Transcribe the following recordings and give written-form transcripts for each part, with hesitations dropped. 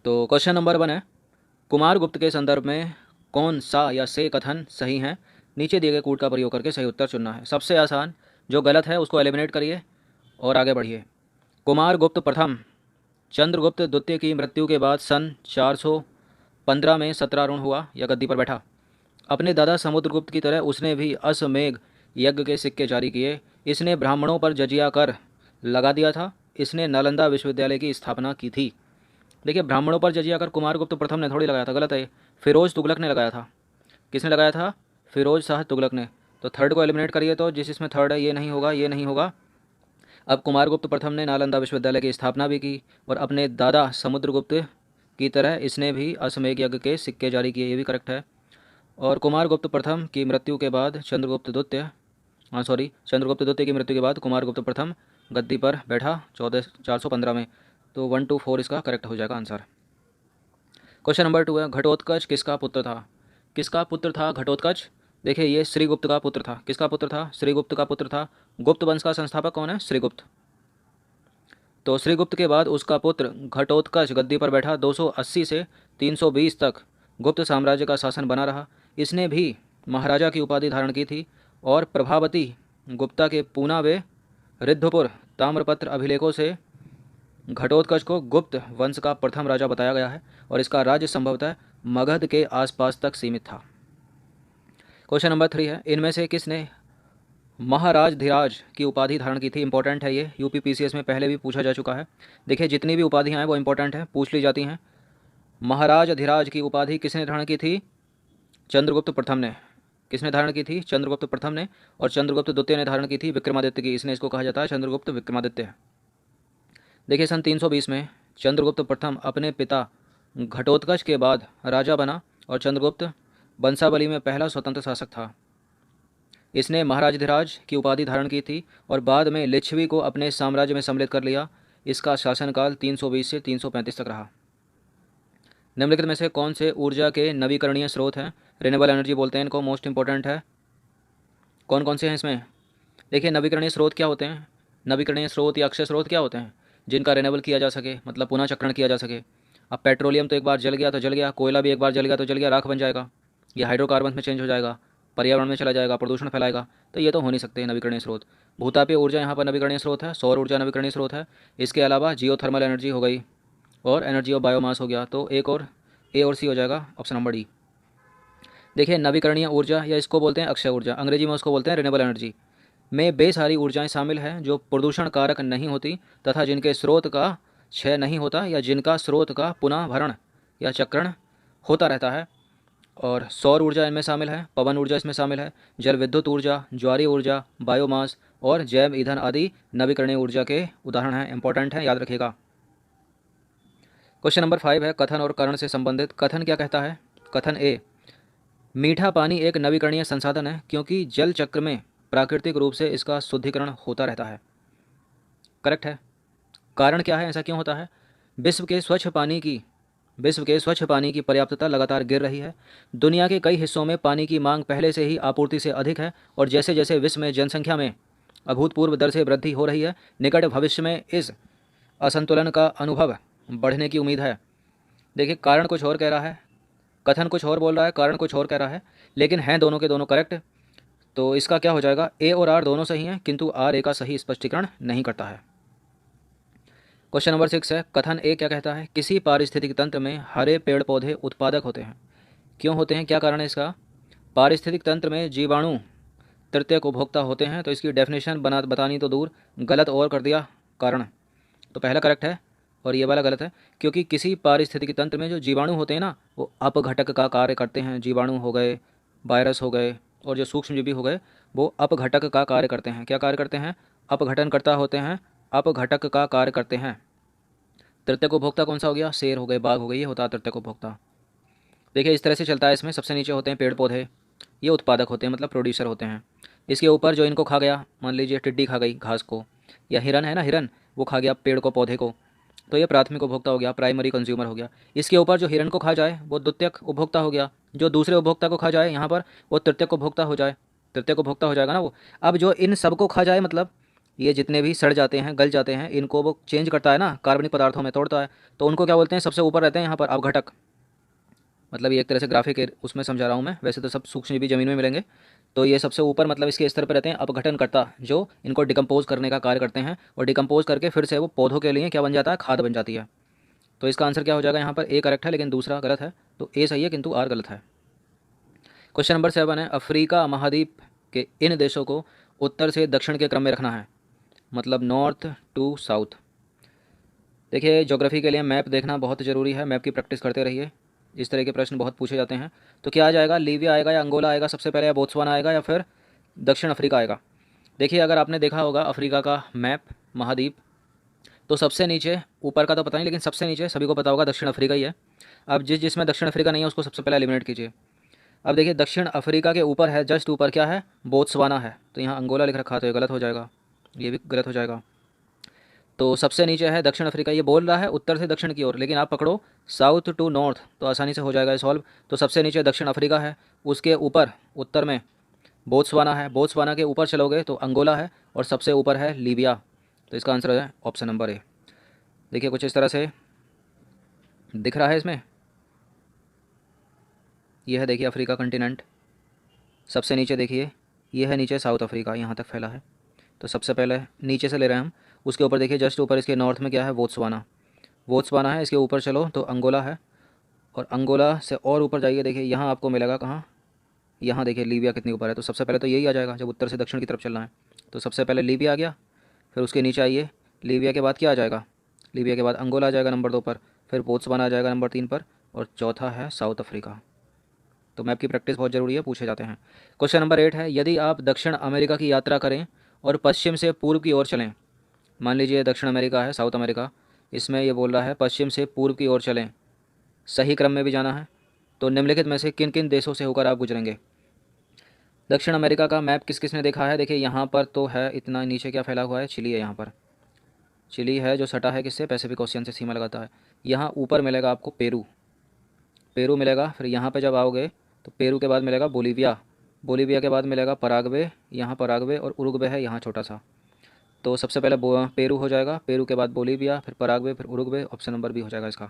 तो question number 1 है, कुमार गुप्त के संदर्भ में कौन सा या से कथन सही है? नीचे दिए गए कूट का प्रयोग करके सही उत्तर चुनना है। सबसे आसान, जो गलत है उसको एलिमिनेट करिए और आगे बढ़िए। कुमार गुप्त प्रथम चंद्रगुप्त द्वितीय की मृत्यु के बाद सन 415 में सत्रारूढ़ हुआ या गद्दी पर बैठा। अपने दादा समुद्रगुप्त की तरह उसने भी अश्वमेध यज्ञ के सिक्के जारी किए। इसने ब्राह्मणों पर जजिया कर लगा दिया था। इसने नालंदा विश्वविद्यालय की स्थापना की थी। देखिए, ब्राह्मणों पर जजिया कर कुमारगुप्त प्रथम ने थोड़ी लगाया था, गलत है। फिरोज तुगलक ने लगाया था। किसने लगाया था? फिरोज शाह तुगलक ने। तो थर्ड को एलिमिनेट करिए, तो जिस इसमें थर्ड है ये नहीं होगा, ये नहीं होगा। अब कुमारगुप्त प्रथम ने नालंदा विश्वविद्यालय की स्थापना भी की और अपने दादा समुद्रगुप्त की तरह इसने भी अश्वमेध यज्ञ के सिक्के जारी किए, ये भी करेक्ट है। और कुमारगुप्त प्रथम की मृत्यु के बाद चंद्रगुप्त द्वितीय की मृत्यु के बाद कुमारगुप्त प्रथम गद्दी पर बैठा 415 में। तो 1 2 4 इसका करेक्ट हो जाएगा आंसर। क्वेश्चन नंबर 2 है, घटोत्कच किसका पुत्र था? किसका पुत्र था घटोत्कच? देखिए, ये श्रीगुप्त का पुत्र था। किसका पुत्र था? श्रीगुप्त का पुत्र था। गुप्त वंश का संस्थापक कौन है? श्रीगुप्त। तो श्रीगुप्त के बाद उसका पुत्र घटोत्कच गद्दी पर बैठा। 280 से 320 तक गुप्त साम्राज्य का शासन बना रहा। इसने भी महाराजा की उपाधि धारण की थी और प्रभावती गुप्ता के पूना व रिद्धपुर ताम्रपत्र अभिलेखों से घटोत्कच को गुप्त वंश का प्रथम राजा बताया गया है और इसका राज्य संभवतः मगध के आसपास तक सीमित था। क्वेश्चन नंबर 3 है, इनमें से किसने महाराज धीराज की उपाधि धारण की थी? इंपॉर्टेंट है ये, यूपी पीसीएस में पहले भी पूछा जा चुका है। देखिए, जितनी भी उपाधियाँ हैं वो इंपॉर्टेंट है, पूछ ली जाती हैं। महाराज धीराज की उपाधि किसने धारण की थी? चंद्रगुप्त प्रथम ने। किसने धारण की थी? चंद्रगुप्त प्रथम ने। और चंद्रगुप्त द्वितीय ने धारण की थी विक्रमादित्य की। इसने इसको कहा जाता है चंद्रगुप्त विक्रमादित्य। देखिए, सन 320 में चंद्रगुप्त प्रथम अपने पिता घटोत्कच के बाद राजा बना और चंद्रगुप्त वंशावली में पहला स्वतंत्र शासक था। इसने महाराज धीराज की उपाधि धारण की थी और बाद में लिच्छवी को अपने साम्राज्य में सम्मिलित कर लिया। इसका शासनकाल 320 से 335 तक रहा। निम्नलिखित में से कौन से ऊर्जा के नवीकरणीय स्रोत हैं? रिन्यूएबल एनर्जी बोलते हैं इनको, मोस्ट इंपॉर्टेंट है। कौन कौन से हैं इसमें? देखिए, नवीकरणीय स्रोत क्या होते हैं? नवीकरणीय स्रोत या अक्षय स्रोत क्या होते हैं? जिनका रिन्यूएबल किया जा सके, मतलब पुनः चक्रण किया जा सके। अब पेट्रोलियम तो एक बार जल गया तो जल गया, कोयला भी एक बार जल गया तो जल गया, राख बन जाएगा, ये हाइड्रोकार्बन में चेंज हो जाएगा, पर्यावरण में चला जाएगा, प्रदूषण फैलाएगा, तो ये तो हो नहीं सकते नवीकरणीय स्रोत। भूतापीय ऊर्जा यहाँ पर नवीकरणीय स्रोत है, सौर ऊर्जा नवीकरणीय स्रोत है। इसके अलावा जियोथर्मल एनर्जी हो गई और एनर्जी ऑफ बायोमास हो गया। तो एक और ए और सी हो जाएगा ऑप्शन नंबर डी। देखिए, नवीकरणीय ऊर्जा या इसको बोलते हैं अक्षय ऊर्जा, अंग्रेजी में उसको बोलते हैं रिन्यूएबल एनर्जी, में बे सारी ऊर्जाएं शामिल हैं जो प्रदूषण कारक नहीं होती तथा जिनके स्रोत का क्षय नहीं होता या जिनका स्रोत का पुनः भरण या चक्रण होता रहता है। और सौर ऊर्जा इनमें शामिल है, पवन ऊर्जा इसमें शामिल है, जल विद्युत ऊर्जा, ज्वारीय ऊर्जा, बायोमास और जैव ईंधन आदि नवीकरणीय ऊर्जा के उदाहरण हैं, इंपॉर्टेंट हैं, याद रखिएगा। क्वेश्चन नंबर 5 है, कथन और करण से संबंधित। कथन क्या कहता है? कथन ए, मीठा पानी एक नवीकरणीय संसाधन है क्योंकि जल चक्र में प्राकृतिक रूप से इसका शुद्धिकरण होता रहता है। करेक्ट है। कारण क्या है, ऐसा क्यों होता है? विश्व के स्वच्छ पानी की पर्याप्तता लगातार गिर रही है। दुनिया के कई हिस्सों में पानी की मांग पहले से ही आपूर्ति से अधिक है और जैसे जैसे विश्व में जनसंख्या में अभूतपूर्व दर से वृद्धि हो रही है, निकट भविष्य में इस असंतुलन का अनुभव बढ़ने की उम्मीद है। देखिए, कारण कुछ और कह रहा है, कथन कुछ और बोल रहा है, कारण कुछ और कह रहा है, लेकिन हैं दोनों के दोनों करेक्ट। तो इसका क्या हो जाएगा? ए और आर दोनों सही हैं, किंतु आर ए का सही स्पष्टीकरण नहीं करता है। क्वेश्चन नंबर 6 है, कथन ए क्या कहता है? किसी पारिस्थितिक तंत्र में हरे पेड़ पौधे उत्पादक होते हैं। क्यों होते हैं, क्या कारण है इसका? पारिस्थितिक तंत्र में जीवाणु तृतीयक उपभोक्ता होते हैं। तो इसकी डेफिनेशन बतानी तो दूर, गलत और कर दिया कारण। तो पहला करेक्ट है और ये वाला गलत है, क्योंकि किसी पारिस्थितिक तंत्र में जो जीवाणु होते हैं ना, वो अपघटक का कार्य करते हैं। जीवाणु हो गए, वायरस हो गए और जो सूक्ष्मजीवी हो गए, वो अपघटक का कार्य करते हैं। क्या कार्य करते हैं? अपघटनकर्ता होते हैं, अपघटक का कार्य करते हैं। तृतीयक उपभोक्ता कौन सा हो गया? शेर हो गए, बाघ हो गई, ये होता है तृतीयक उपभोक्ता। देखिए, इस तरह से चलता है। इसमें सबसे नीचे होते हैं पेड़ पौधे, ये उत्पादक होते हैं, मतलब प्रोड्यूसर होते हैं। इसके ऊपर जो इनको खा गया, मान लीजिए टिड्डी खा गई घास को, या हिरन है ना, हिरन वो खा गया पेड़ को, पौधे को, तो ये प्राथमिक उपभोक्ता हो गया, प्राइमरी कंज्यूमर हो गया। इसके ऊपर जो हिरन को खा जाए वो द्वितीयक उपभोक्ता हो गया। जो दूसरे उपभोक्ता को खा जाए यहाँ पर, वो तृतीयक उपभोक्ता हो जाए, तृतीयक उपभोक्ता हो जाएगा ना वो। अब जो इन सबको खा जाए, मतलब ये जितने भी सड़ जाते हैं, गल जाते हैं, इनको वो चेंज करता है ना, कार्बनिक पदार्थों में तोड़ता है, तो उनको क्या बोलते हैं, सबसे ऊपर रहते हैं यहाँ पर अपघटक। मतलब ये एक तरह से ग्राफिक उसमें समझा रहा हूँ मैं, वैसे तो सब सूक्ष्म भी ज़मीन में मिलेंगे। तो ये सबसे ऊपर मतलब इसके स्तर पर रहते हैं अपघटनकर्ता, जो इनको डिकम्पोज करने का कार्य करते हैं, और डिकम्पोज करके फिर से वो पौधों के लिए क्या बन जाता है, खाद बन जाती है। तो इसका आंसर क्या हो जाएगा, यहाँ पर ए करेक्ट है लेकिन दूसरा गलत है, तो ए सही है किंतु आर गलत है। क्वेश्चन नंबर 7 है, अफ्रीका महाद्वीप के इन देशों को उत्तर से दक्षिण के क्रम में रखना है, मतलब नॉर्थ टू साउथ। देखिए ज्योग्राफी के लिए मैप देखना बहुत ज़रूरी है, मैप की प्रैक्टिस करते रहिए, इस तरह के प्रश्न बहुत पूछे जाते हैं। तो क्या आ जाएगा, लीबिया आएगा या अंगोला आएगा सबसे पहले, या बोत्सवाना आएगा, या फिर दक्षिण अफ्रीका आएगा। देखिए अगर आपने देखा होगा अफ्रीका का मैप महाद्वीप, तो सबसे नीचे, ऊपर का तो पता नहीं लेकिन सबसे नीचे सभी को पता होगा दक्षिण अफ्रीका ही है। अब जिसमें दक्षिण अफ्रीका नहीं है उसको सबसे पहले एलिमिनेट कीजिए। अब देखिए दक्षिण अफ्रीका के ऊपर है, जस्ट ऊपर क्या है, बोत्सवाना है, तो यहाँ अंगोला लिख रखा, तो ये गलत हो जाएगा, ये भी गलत हो जाएगा। तो सबसे नीचे है दक्षिण अफ्रीका, ये बोल रहा है उत्तर से दक्षिण की ओर, लेकिन आप पकड़ो साउथ टू नॉर्थ तो आसानी से हो जाएगा सॉल्व। तो सबसे नीचे दक्षिण अफ्रीका है, उसके ऊपर उत्तर में बोत्सवाना है, बोत्सवाना के ऊपर चलोगे तो अंगोला है, और सबसे ऊपर है लीबिया। तो इसका आंसर है ऑप्शन नंबर ए। देखिए कुछ इस तरह से दिख रहा है इसमें, यह है देखिए अफ्रीका कंटिनेंट, सबसे नीचे देखिए ये है नीचे साउथ अफ्रीका, यहाँ तक फैला है। तो सबसे पहले नीचे से ले रहे हैं हम, उसके ऊपर देखिए जस्ट ऊपर इसके नॉर्थ में क्या है, बोत्सवाना, बोत्सवाना है, इसके ऊपर चलो तो अंगोला है, और अंगोला से और ऊपर जाइए, देखिए यहाँ आपको मिलेगा कहाँ, यहाँ देखिए लीबिया कितनी ऊपर है। तो सबसे पहले तो यही आ जाएगा जब उत्तर से दक्षिण की तरफ चलना है, तो सबसे पहले लीबिया आ गया, फिर उसके नीचे आइए, लीबिया के बाद क्या आ जाएगा, लीबिया के बाद अंगोला आ जाएगा नंबर 2 पर, फिर बोत्सवाना आ जाएगा नंबर 3 पर, और चौथा है साउथ अफ्रीका। तो मैप की प्रैक्टिस बहुत ज़रूरी है, पूछे जाते हैं। क्वेश्चन नंबर 8 है, यदि आप दक्षिण अमेरिका की यात्रा करें और पश्चिम से पूर्व की ओर चलें, मान लीजिए दक्षिण अमेरिका है, साउथ अमेरिका, इसमें ये बोल रहा है पश्चिम से पूर्व की ओर चलें, सही क्रम में भी जाना है, तो निम्नलिखित में से किन किन देशों से होकर आप गुजरेंगे। दक्षिण अमेरिका का मैप किस किस ने देखा है, देखिए यहाँ पर तो है, इतना नीचे क्या फैला हुआ है, चिली है, यहाँ पर चिली है जो सटा है किससे, पैसिफिक ओशियन से सीमा लगाता है। यहाँ ऊपर मिलेगा आपको पेरू, पेरू मिलेगा, फिर यहाँ पे जब आओगे तो पेरू के बाद मिलेगा बोलीविया, बोलीविया के बाद मिलेगा पराग्वे, यहाँ पराग्वे और उरुग्वे है यहाँ छोटा सा। तो सबसे पहले पेरू हो जाएगा, पेरू के बाद बोलीविया, फिर पराग्वे, फिर उरुग्वे, ऑप्शन नंबर बी हो जाएगा इसका।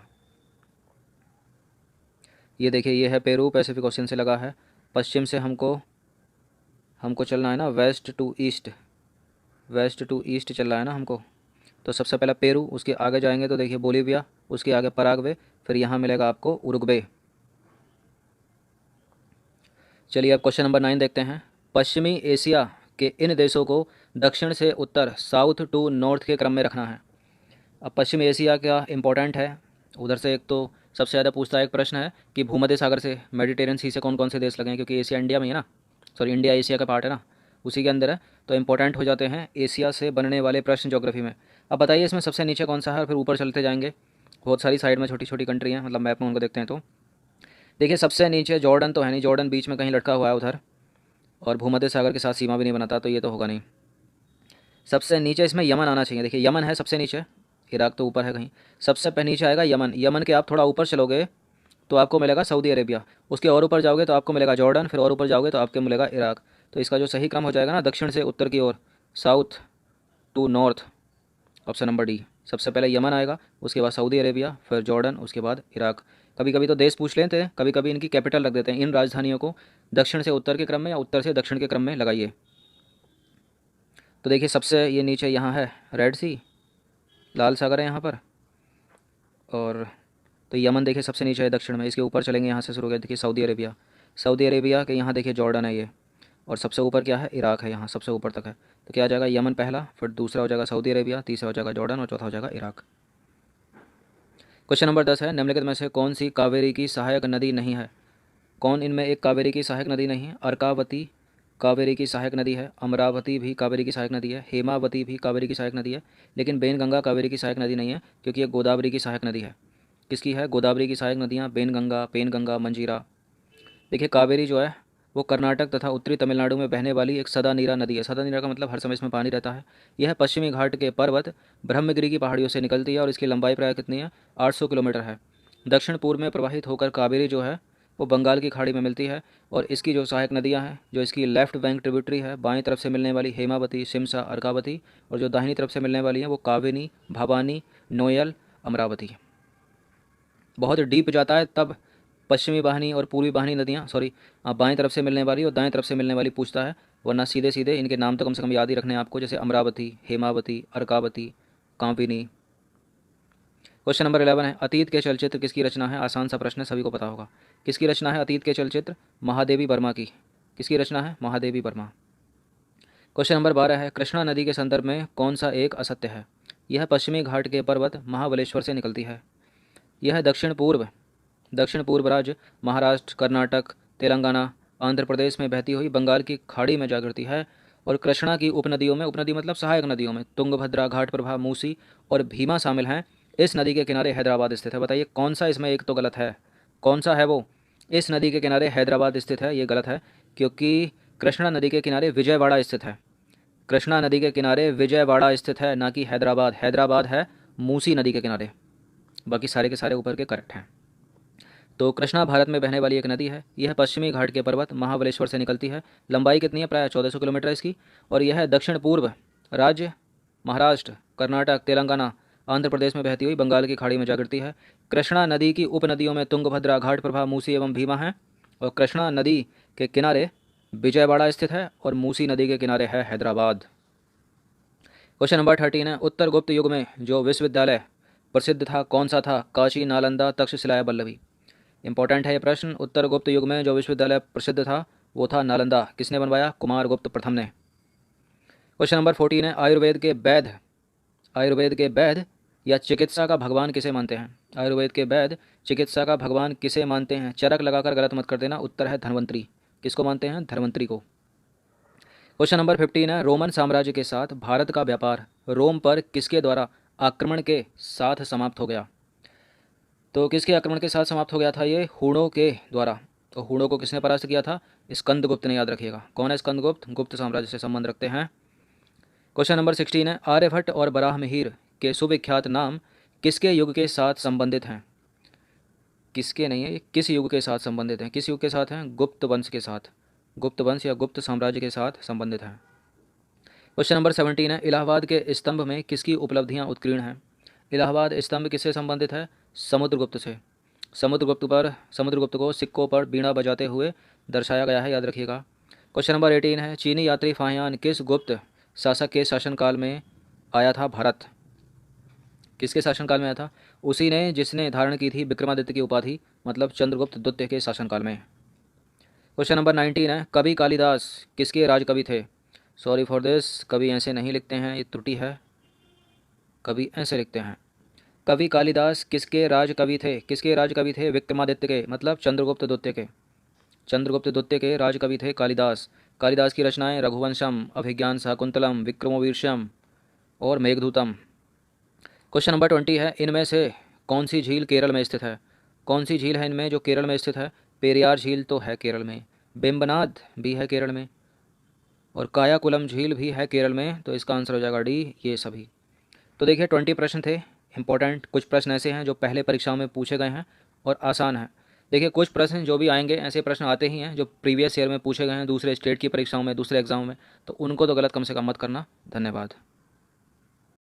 ये देखिए ये है पेरू, पैसिफिक ओशियन से लगा है, पश्चिम से हमको चलना है ना, west to east, west to east चल रहा है ना हमको। तो सबसे पहला पेरू, उसके आगे जाएंगे तो देखिए बोलीविया, उसके आगे पराग्वे, फिर यहाँ मिलेगा आपको उरुग्वे। चलिए अब क्वेश्चन नंबर 9 देखते हैं, पश्चिमी एशिया के इन देशों को दक्षिण से उत्तर, साउथ टू नॉर्थ के क्रम में रखना है। अब पश्चिमी एशिया क्या इंपॉर्टेंट है, उधर से एक तो सबसे ज़्यादा पूछता है एक प्रश्न है कि भूमध्य सागर से, मेडिटेरियन सी से कौन कौन से देश लगे हैं, क्योंकि एशिया इंडिया में है ना, सॉरी इंडिया एशिया का पार्ट है ना, उसी के अंदर है, तो इंपॉर्टेंट हो जाते हैं एशिया से बनने वाले प्रश्न ज्योग्राफी में। अब बताइए इसमें सबसे नीचे कौन सा है, और फिर ऊपर चलते जाएंगे, बहुत सारी साइड में छोटी छोटी कंट्री हैं, मतलब मैप में उनको देखते हैं। तो देखिए सबसे नीचे जॉर्डन तो है नहीं, जॉर्डन बीच में कहीं लटका हुआ है उधर, और भूमध्य सागर के साथ सीमा भी नहीं बनाता, तो ये तो होगा नहीं। सबसे नीचे इसमें यमन आना चाहिए, देखिए यमन है सबसे नीचे, इराक तो ऊपर है कहीं, सबसे नीचे आएगा यमन, यमन के आप थोड़ा ऊपर चलोगे तो आपको मिलेगा सऊदी अरेबिया, उसके और ऊपर जाओगे तो आपको मिलेगा जॉर्डन, फिर और ऊपर जाओगे तो आपको मिलेगा इराक। तो इसका जो सही क्रम हो जाएगा ना, दक्षिण से उत्तर की ओर, south to north, option number D. सबसे पहले यमन आएगा, उसके बाद सऊदी अरेबिया, फिर जॉर्डन, उसके बाद इराक। कभी कभी तो देश पूछ लेते हैं, कभी कभी इनकी कैपिटल रख देते हैं, इन राजधानियों को दक्षिण से उत्तर के क्रम में या उत्तर से दक्षिण के क्रम में लगाइए। तो देखिए सबसे ये नीचे यहाँ है रेड सी, लाल सागर है यहाँ पर, और तो यमन देखिए सबसे नीचे है दक्षिण में, इसके ऊपर चलेंगे यहाँ से शुरू हो गया, देखिए सऊदी अरेबिया, सऊदी अरेबिया के यहाँ देखिए जॉर्डन है ये, और सबसे ऊपर क्या है, इराक है, यहाँ सबसे ऊपर तक है। तो क्या आ जाएगा, यमन पहला, फिर दूसरा हो जाएगा सऊदी अरेबिया, तीसरा हो जाएगा जॉर्डन, और चौथा हो जाएगा इराक। क्वेश्चन नंबर 10 है, निम्नलिखित में से कौन सी कावेरी की सहायक नदी नहीं है, कौन इनमें एक कावेरी की सहायक नदी नहीं है। अर्कावती कावेरी की सहायक नदी है, अमरावती भी कावेरी की सहायक नदी है, हेमावती भी कावेरी की सहायक नदी है, लेकिन बेनगंगा कावेरी की सहायक नदी नहीं है, क्योंकि ये गोदावरी की सहायक नदी है। किसकी है, गोदावरी की सहायक नदियाँ बेनगंगा, पेनगंगा, मंजीरा। देखिए कावेरी जो है वो कर्नाटक तथा उत्तरी तमिलनाडु में बहने वाली एक सदा नीरा नदी है, सदा नीरा का मतलब हर समय इसमें पानी रहता है। यह पश्चिमी घाट के पर्वत ब्रह्मगिरी की पहाड़ियों से निकलती है, और इसकी लंबाई प्राय कितनी है, 800 किलोमीटर है। दक्षिण पूर्व में प्रवाहित होकर कावेरी जो है वो बंगाल की खाड़ी में मिलती है। और इसकी जो सहायक नदियाँ हैं, जो इसकी लेफ्ट बैंक ट्रिब्यूटरी है, बाएं तरफ से मिलने वाली हेमावती, शिमसा, अर्कावती, और जो दाहिनी तरफ से मिलने वाली हैं वो काबिनी, भवानी, नोयल, अमरावती। बहुत डीप जाता है तब पश्चिमी वाहिनी और पूर्वी वाहिनी नदियाँ, सॉरी, बाएं तरफ से मिलने वाली और दाएं तरफ से मिलने वाली पूछता है, वरना सीधे सीधे इनके नाम तो कम से कम याद ही रखने हैं आपको, जैसे अमरावती, हेमावती, अर्कावती, कांपिनी। क्वेश्चन नंबर 11 है, अतीत के चलचित्र किसकी रचना है? आसान सा प्रश्न है, सभी को पता होगा। किसकी रचना है अतीत के चलचित्र? महादेवी वर्मा की। किसकी रचना है? महादेवी वर्मा। क्वेश्चन नंबर 12 है, कृष्णा नदी के संदर्भ में कौन सा एक असत्य है? यह पश्चिमी घाट के पर्वत महाबलेश्वर से निकलती है। यह दक्षिण पूर्व राज्य महाराष्ट्र, कर्नाटक, तेलंगाना, आंध्र प्रदेश में बहती हुई बंगाल की खाड़ी में जा गिरती है। और कृष्णा की उपनदियों में, उपनदी मतलब सहायक नदियों में, तुंगभद्रा, घाटप्रभा, मूसी और भीमा शामिल हैं। इस नदी के किनारे हैदराबाद स्थित है। बताइए कौन सा इसमें एक तो गलत है? कौन सा है वो? इस नदी के किनारे हैदराबाद स्थित है, ये गलत है, क्योंकि कृष्णा नदी के किनारे विजयवाड़ा स्थित है। कृष्णा नदी के किनारे विजयवाड़ा स्थित है, ना कि हैदराबाद। हैदराबाद है मूसी नदी के किनारे। बाकी सारे के सारे ऊपर के करेक्ट हैं। तो कृष्णा भारत में बहने वाली एक नदी है। यह पश्चिमी घाट के पर्वत महाबलेश्वर से निकलती है। लंबाई कितनी है? प्राय 1400 किलोमीटर इसकी। और यह दक्षिण पूर्व राज्य महाराष्ट्र, कर्नाटक, तेलंगाना, आंध्र प्रदेश में बहती हुई बंगाल की खाड़ी में जा गिरती है। कृष्णा नदी की उपनदियों में तुंगभद्रा, घाटप्रभा, मूसी एवं भीमा है। और कृष्णा नदी के किनारे विजयवाड़ा स्थित है और मूसी नदी के किनारे है हैदराबाद। क्वेश्चन नंबर 13 है, उत्तर गुप्त युग में जो विश्वविद्यालय प्रसिद्ध था कौन सा था? काशी, नालंदा, तक्षशिला, बल्लभी। इंपॉर्टेंट है ये प्रश्न। उत्तर गुप्त युग में जो विश्वविद्यालय प्रसिद्ध था वो था नालंदा। किसने बनवाया? कुमार गुप्त प्रथम ने। क्वेश्चन नंबर 14 है, आयुर्वेद के वैद्य या चिकित्सा का भगवान किसे मानते हैं? आयुर्वेद के वैद्य चिकित्सा का भगवान किसे मानते हैं? चरक लगाकर गलत मत कर देना, उत्तर है धन्वंतरी। किसको मानते हैं? धन्वंतरी को। क्वेश्चन नंबर 15 है, रोमन साम्राज्य के साथ भारत का व्यापार रोम पर किसके द्वारा आक्रमण के साथ समाप्त हो गया? तो किसके आक्रमण के साथ समाप्त हो गया था? ये हूणों के द्वारा। तो हूणों को किसने परास्त किया था? स्कंदगुप्त ने, याद रखिएगा। कौन है स्कंदगुप्त? गुप्त साम्राज्य से संबंध रखते हैं। क्वेश्चन नंबर 16 है, आर्यभट्ट और बराहमिहिर के सुविख्यात नाम किसके युग के साथ संबंधित हैं? किसके नहीं है, किस युग के साथ संबंधित हैं? किस युग के साथ हैं? गुप्त वंश के साथ। गुप्त वंश या गुप्त साम्राज्य के साथ संबंधित हैं। क्वेश्चन नंबर 17 है, इलाहाबाद के स्तंभ में किसकी उपलब्धियां उत्कीर्ण हैं? इलाहाबाद स्तंभ किससे संबंधित है? समुद्रगुप्त से। समुद्रगुप्त को सिक्कों पर बीड़ा बजाते हुए दर्शाया गया है, याद रखिएगा। क्वेश्चन नंबर 18 है, चीनी यात्री फाहियान किस गुप्त शासक के शासनकाल में आया था भारत? किसके शासनकाल में आया था? उसी ने जिसने धारण की थी विक्रमादित्य की उपाधि, मतलब चंद्रगुप्त द्वितीय के शासनकाल में। क्वेश्चन नंबर 19 है, कवि कालिदास किसके राजकवि थे? सॉरी फॉर दिस, कवि ऐसे नहीं लिखते हैं, ये त्रुटि है। कवि ऐसे लिखते हैं। कवि कालिदास किसके राजकवि थे? किसके राजकवि थे? विक्रमादित्य के, मतलब चंद्रगुप्त द्वितीय के। चंद्रगुप्त द्वितीय के राजकवि थे कालिदास। कालिदास की रचनाएं रघुवंशम, अभिज्ञान शाकुंतलम, विक्रमोर्वशीयम और मेघदूतम। क्वेश्चन नंबर 20 है, इनमें से कौन सी झील केरल में स्थित है? कौन सी झील है इनमें जो केरल में स्थित है? पेरियार झील तो है केरल में, बेम्बनाद भी है केरल में, और कायाकुलम झील भी है केरल में। तो इसका आंसर हो जाएगा डी, ये सभी। तो देखिए 20 प्रश्न थे इंपॉर्टेंट। कुछ प्रश्न ऐसे हैं जो पहले परीक्षाओं में पूछे गए हैं और आसान हैं। देखिए कुछ प्रश्न जो भी आएंगे, ऐसे प्रश्न आते ही हैं जो प्रीवियस ईयर में पूछे गए हैं दूसरे स्टेट की परीक्षाओं में, दूसरे एग्जाम में, तो उनको तो गलत कम से कम मत करना। धन्यवाद।